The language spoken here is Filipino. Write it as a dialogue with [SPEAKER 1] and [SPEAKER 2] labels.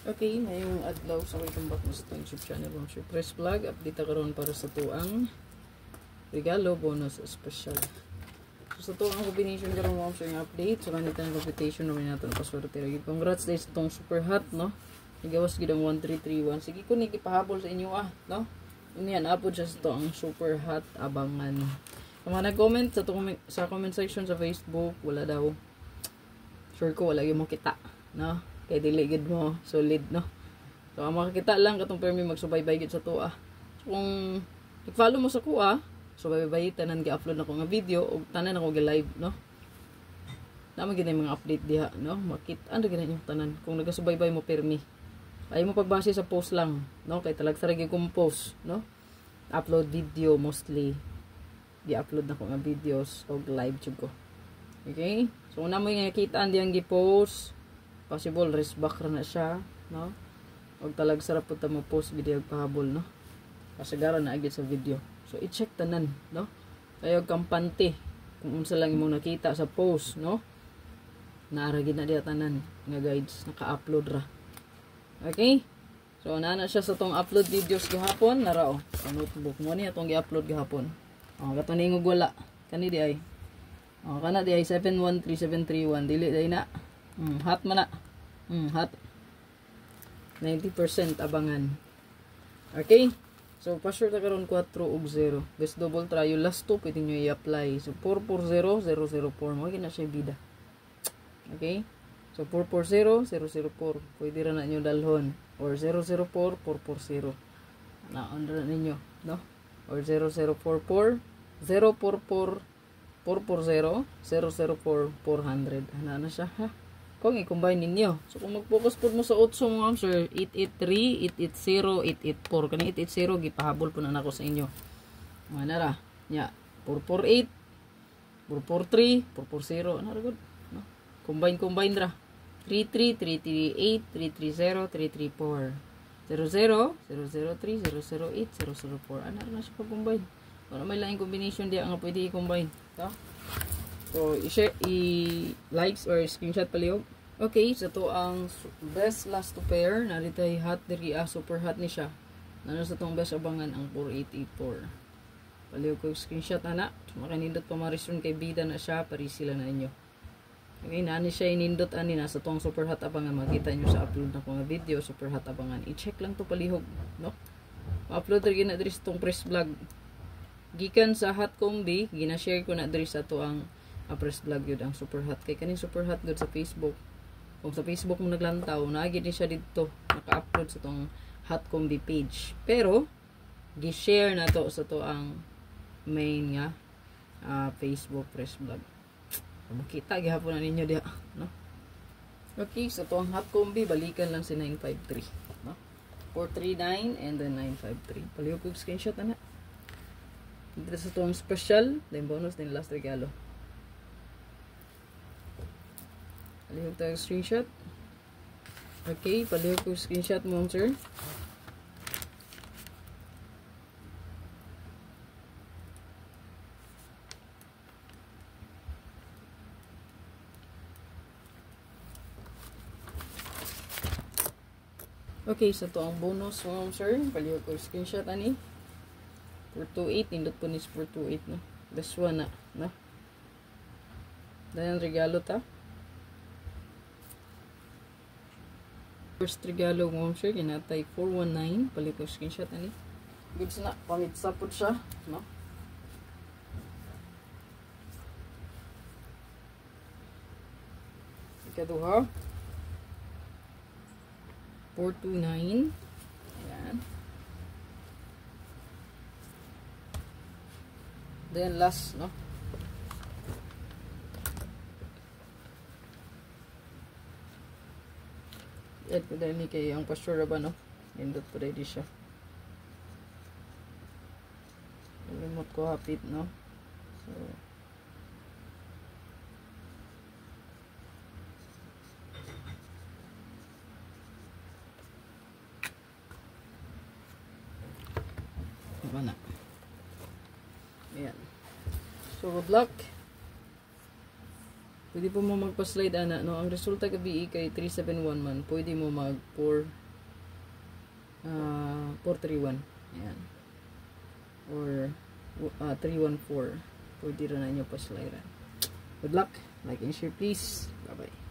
[SPEAKER 1] Okay, ngayong adlaw sa welcome back sa YouTube channel mo si Press Vlog. Update karon para sa tuang regalo bonus special. So sa tuang combination karon mo sa update. So kanita ang competition namin natin paswerte lagi. Congrats dahil sa tong super hot, no? Igawas gid ang 1331. Sige ko ni gipahabol sa inyo no? Unya na-upload siya sa tuang super hot abangan. Kung mga nag-comment sa comment section sa Facebook, wala daw. Sure ko wala yung makita, no? Kaya diligid mo, solid, no? So, ang makakita lang, katong permi magsubaybay gid sa tuwa. So, kung nag-follow mo sa kuha, subaybay, tanan gi-upload na ko nga video, o tanan ako gi-live, no? Naman gina mga update diha, no? Makita, ano gina yung tanan? Kung nagasubaybay mo, permi. Ayaw mo pagbase sa post lang, no? Kaya talag saragi kong post, no? Upload video, mostly. Gi-upload na ko nga videos, o live ko. Okay? So, una mo yung nakitaan diyang gi-post, possible rest back na siya, no? Og talag sarap pud ta mo post video pahabol, no? Kasagaran na agad sa video. So i-check tanan, no? Kayo kampante kung unsa lang imong nakita sa post, no? Naara gid na diha tanan nga guides naka-upload ra. Okay? So naa siya sa tong upload videos gihapon, nara oh. Sa notebook mo ni atong gi-upload gihapon. Oh, kato ningog wala. Kani di ay. Oh, kana di ay 713731 dili day na. Hot man na. Hot. 90% abangan. Okay? So, pa-sure na karon 4 ug 0. Best double try. Yung last 2, pwede nyo i-apply. So, 440004. Mga na siya bida. Okay? So, 440004. Pwede rin na nyo dalhon. Or 004440. Na-under na ninyo. No? Or 0044 044 440 004 400. Ano na siya, ha? Kung i-combine ninyo. So, kung mag-focus po mo sa 8 mga sir, 883, 880, 884. Kani 880, gipahabol po na nako sa inyo. Mga nara. Nya, 448, 443, 440. Ano good? No? Combine ra. 33, 338, 330, 334. 00, 003, 008, 004. Ano na siya pa-combine? Wala may laing combination diya nga pwede i-combine. So, i-share, i-likes or screenshot palihog. Okay, so to ang best last to pair. Narito ay hot diri, super hot ni siya. Nano sa tong best abangan ang 4884. Palihog ko screenshot ana. Makanindot pa marison kay bida na siya, pari sila na inyo. Okay, nani siya inindot ani na sa tong super hot abangan. Makita nyo sa upload na ko nga video, super hot abangan. I-check lang to palihog, no? Ma-upload rin na diri sa tong press vlog. Gikan sa hot combi, gina-share ko na diri sa to ang press vlog yun ang super hot. Kay kaning super hot good sa Facebook. Kung sa Facebook mo naglantaw, naagid ni siya dito. Naka-upload sa tong hot combi page. Pero, gi-share na to sa to ang main nga Facebook press vlog. Makita, gihapon na ninyo diha. No? Okay, sa to ang hot combi, balikan lang si 953. No? 439 and then 953. Palihog ko screenshot na. Dito sa to ang special, then bonus, then last regalo. Palihog tayo screenshot. Okay, palihog ko screenshot mo, sir. Okay, so to ang bonus mo, sir. Palihog ko screenshot, ani. 428, nindot po ni 428, no? This one na, no? Dahil regalo ta. First regalo mo, sir, ginatay 419. Palit ko screenshot, ani. Goods na, pangitsa po siya, no? Ikaduha. 429. Ayan. Then last, no? Ito dahil ni kayo ang pasture ba, no? Nindot po ready siya. Remote ko hapit, no? So, diba na? Ayan. So, good luck. Pwede po mo magpa-slide ana, no? Ang resulta ka BE kay 371 man. Pwede mo mag 431. Ayan. Or 314. Pwede rin na inyo pa-slide. Good luck. Like and share please. Bye-bye.